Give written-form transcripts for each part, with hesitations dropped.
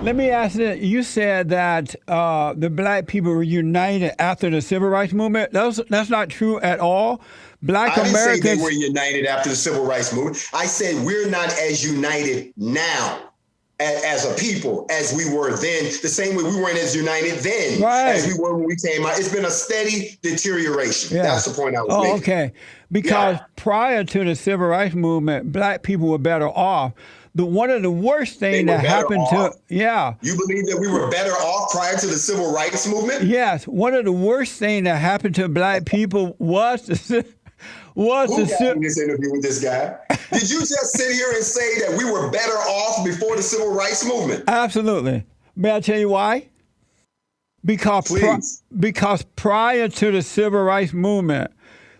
Let me ask you, you said that the black people were united after the Civil Rights Movement. That's not true at all. Black I didn't say Americans... they were united after the Civil Rights Movement. I said we're not as united now as a people as we were then, the same way we weren't as united then as we were when we came out. It's been a steady deterioration. Yeah. That's the point I was making. Okay. Because prior to the Civil Rights Movement, black people were better off. One of the worst things that happened You believe that we were better off prior to the Civil Rights Movement? Yes. One of the worst things that happened to black people was Who got in this interview with this guy? Did you just sit here and say that we were better off before the Civil Rights Movement? Absolutely. May I tell you why? Because prior to the Civil Rights Movement,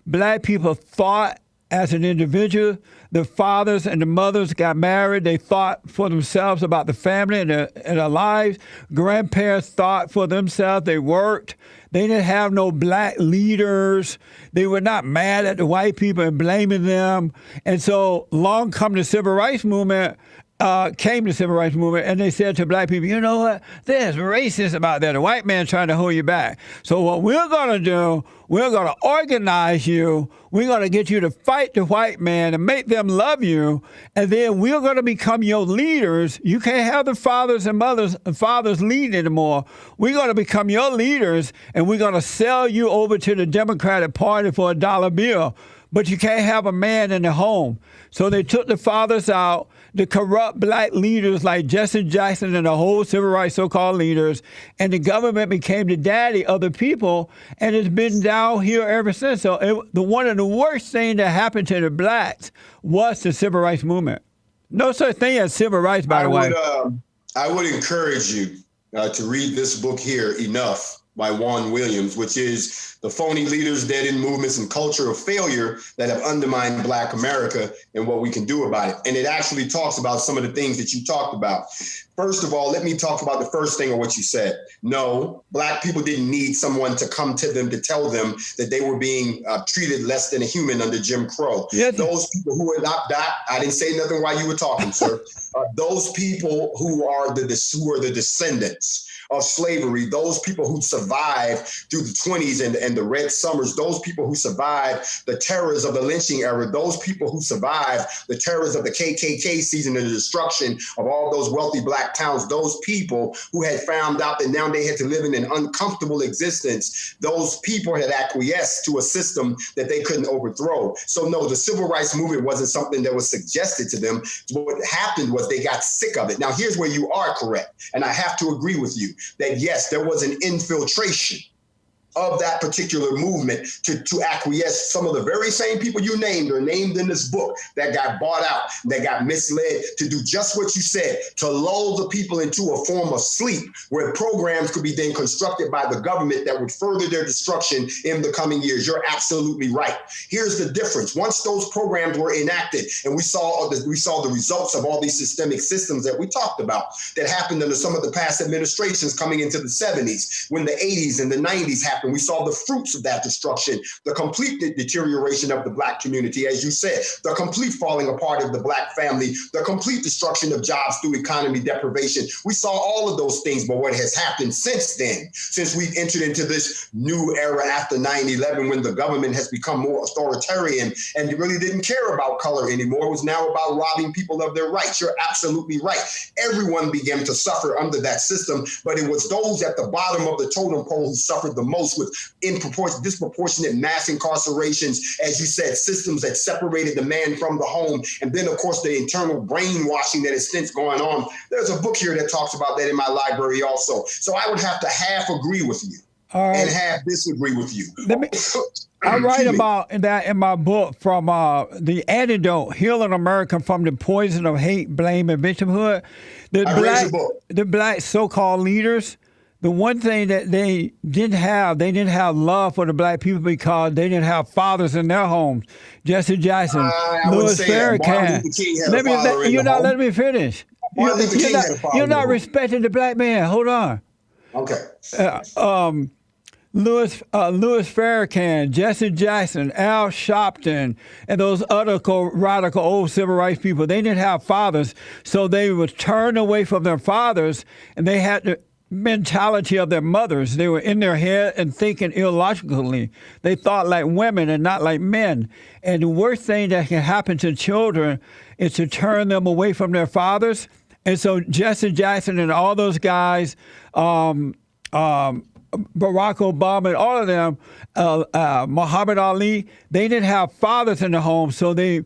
black people thought as an individual. The fathers and the mothers got married. They thought for themselves about the family and their lives. Grandparents thought for themselves. They worked. They didn't have no black leaders. They were not mad at the white people and blaming them. And so along come the Civil Rights Movement, and they said to black people, you know what? There's racism out there. The white man trying to hold you back. So what we're going to do, we're going to organize you. We're going to get you to fight the white man and make them love you. And then we're going to become your leaders. You can't have the fathers and mothers and fathers lead anymore. We're going to become your leaders, and we're going to sell you over to the Democratic Party for a dollar bill. But you can't have a man in the home. So they took the fathers out, the corrupt black leaders like Jesse Jackson and the whole civil rights so-called leaders, and the government became the daddy of the people, and it's been down here ever since. So one of the worst things that happened to the blacks was the civil rights movement. No such thing as civil rights, by the way. I would encourage you to read this book here, Enough, by Juan Williams, which is The Phony Leaders, Dead-End Movements, and Culture of Failure That Have Undermined Black America and What We Can Do About It. And it actually talks about some of the things that you talked about. First of all, let me talk about the first thing of what you said. No, black people didn't need someone to come to them to tell them that they were being treated less than a human under Jim Crow. Yes. Those people who are not that, I didn't say nothing while you were talking, sir. Those people who are the descendants of slavery, those people who survived through the 20s and the Red Summers, those people who survived the terrors of the lynching era, those people who survived the terrors of the KKK season and the destruction of all those wealthy black towns, those people who had found out that now they had to live in an uncomfortable existence, those people had acquiesced to a system that they couldn't overthrow. So no, the civil rights movement wasn't something that was suggested to them. What happened was they got sick of it. Now, here's where you are correct, and I have to agree with you that yes, there was an infiltration of that particular movement to acquiesce. Some of the very same people you named are named in this book that got bought out, that got misled to do just what you said, to lull the people into a form of sleep where programs could be then constructed by the government that would further their destruction in the coming years. You're absolutely right. Here's the difference. Once those programs were enacted and we saw the results of all these systemic systems that we talked about that happened under some of the past administrations coming into the 70s, when the 80s and the 90s happened, we saw the fruits of that destruction, the complete deterioration of the black community, as you said, the complete falling apart of the black family, the complete destruction of jobs through economy deprivation. We saw all of those things, but what has happened since then, since we've entered into this new era after 9/11, when the government has become more authoritarian and really didn't care about color anymore, it was now about robbing people of their rights. You're absolutely right. Everyone began to suffer under that system, but it was those at the bottom of the totem pole who suffered the most, with disproportionate mass incarcerations, as you said, systems that separated the man from the home, and then, of course, the internal brainwashing that is since going on. There's a book here that talks about that in my library also. So I would have to half agree with you and half disagree with you. I write about that in my book, from The Antidote, Healing America from the Poison of Hate, Blame, and Victimhood. The black so-called leaders, the one thing that they didn't have love for the black people because they didn't have fathers in their homes. Jesse Jackson, Louis Farrakhan. You're not letting me finish. You're not respecting the black man. Hold on. Okay. Louis Farrakhan, Jesse Jackson, Al Sharpton, and those other radical old civil rights people, they didn't have fathers, so they were turned away from their fathers, and they had the mentality of their mothers. They were in their head and thinking illogically. They thought like women and not like men. And the worst thing that can happen to children is to turn them away from their fathers. And so Jesse Jackson and all those guys, Barack Obama and all of them, Muhammad Ali, they didn't have fathers in the home, so they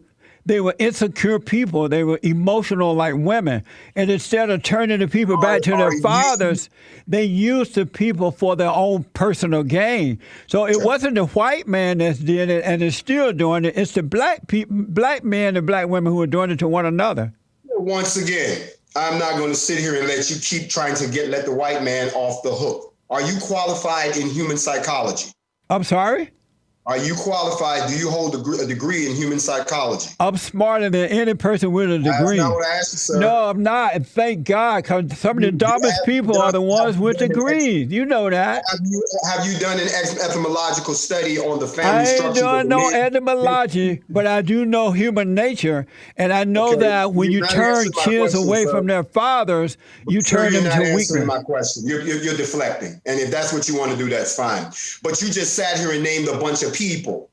were insecure people. They were emotional like women. And instead of turning the people back to their fathers, they used the people for their own personal gain. So it wasn't the white man that did it and is still doing it. It's the black men and black women who are doing it to one another. Once again, I'm not going to sit here and let you keep trying to let the white man off the hook. Are you qualified in human psychology? I'm sorry? Are you qualified? Do you hold a degree in human psychology? I'm smarter than any person with a degree. That's not what I asked you, sir. No, I'm not. And thank God, because some of the dumbest people are the ones with degrees. You know that. Have you done an etymological study on the family structure? I ain't done no etymology, but I do know human nature. And I know that when you turn kids away from their fathers, you turn them to weakness. You're not answering my question. You're deflecting. And if that's what you want to do, that's fine. But you just sat here and named a bunch of people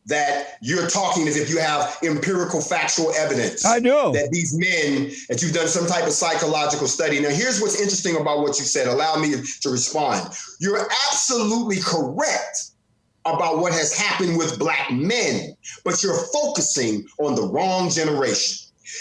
that you're talking as if you have empirical factual evidence. I know that these men, that you've done some type of psychological study. Now, here's what's interesting about what you said. Allow me to respond. You're absolutely correct about what has happened with black men, but you're focusing on the wrong generation.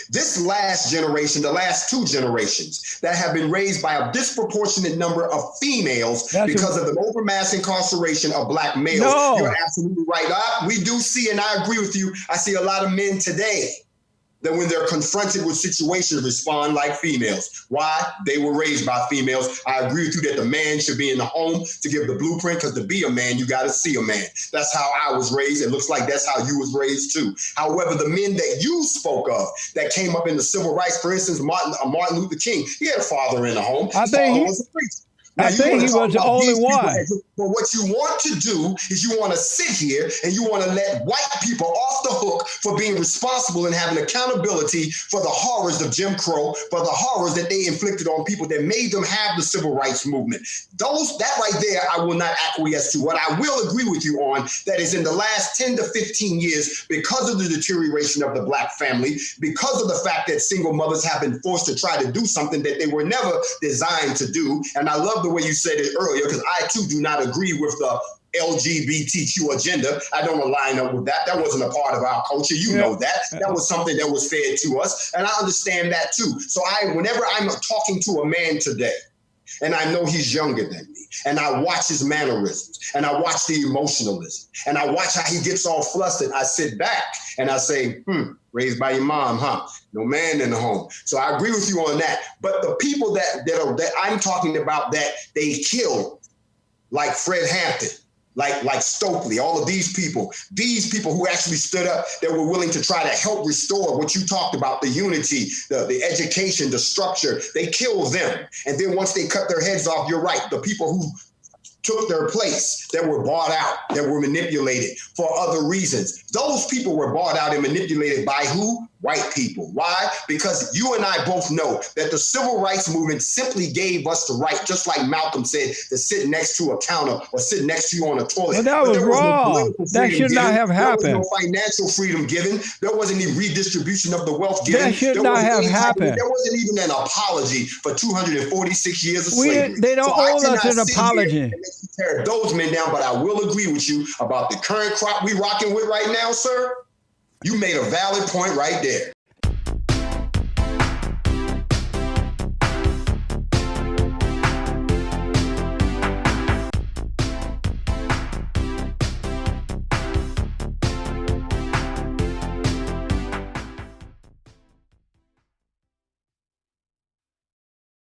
This last generation, the last two generations that have been raised by a disproportionate number of females because of the overmass incarceration of black males. No. You're absolutely right. We do see, and I agree with you, I see a lot of men today that when they're confronted with situations respond like females. Why? They were raised by females. I agree with you that the man should be in the home to give the blueprint, because to be a man, you got to see a man. That's how I was raised. It looks like that's how you was raised too. However, the men that you spoke of that came up in the civil rights, for instance, Martin Luther King, he had a father in the home. I think he was the only one. But what you want to do is you want to sit here and you want to let white people off the hook for being responsible and having accountability for the horrors of Jim Crow, for the horrors that they inflicted on people that made them have the civil rights movement. That right there, I will not acquiesce to. What I will agree with you on, that is in the last 10 to 15 years, because of the deterioration of the black family, because of the fact that single mothers have been forced to try to do something that they were never designed to do. And I love the way you said it earlier, because I too do not agree with the LGBTQ agenda. I don't align up with that. That wasn't a part of our culture. You know that. That was something that was fed to us. And I understand that too. So whenever I'm talking to a man today, and I know he's younger than me, and I watch his mannerisms, and I watch the emotionalism, and I watch how he gets all flustered, I sit back and I say, raised by your mom, huh? No man in the home. So I agree with you on that. But the people that I'm talking about that they killed, like Fred Hampton, like Stokely, all of these people who actually stood up, that were willing to try to help restore what you talked about, the unity, the education, the structure, they killed them. And then once they cut their heads off, you're right, the people who took their place, that were bought out, that were manipulated for other reasons. Those people were bought out and manipulated by who? White people. Why? Because you and I both know that the civil rights movement simply gave us the right, just like Malcolm said, to sit next to a counter or sit next to you on a toilet. Well, that was wrong. That should not have happened. There was no financial freedom given. There wasn't any redistribution of the wealth given. That should not have happened. There wasn't even an apology for 246 years of slavery. They don't owe us an apology. Tear those men down, but I will agree with you about the current crop we rocking with right now, sir. You made a valid point right there.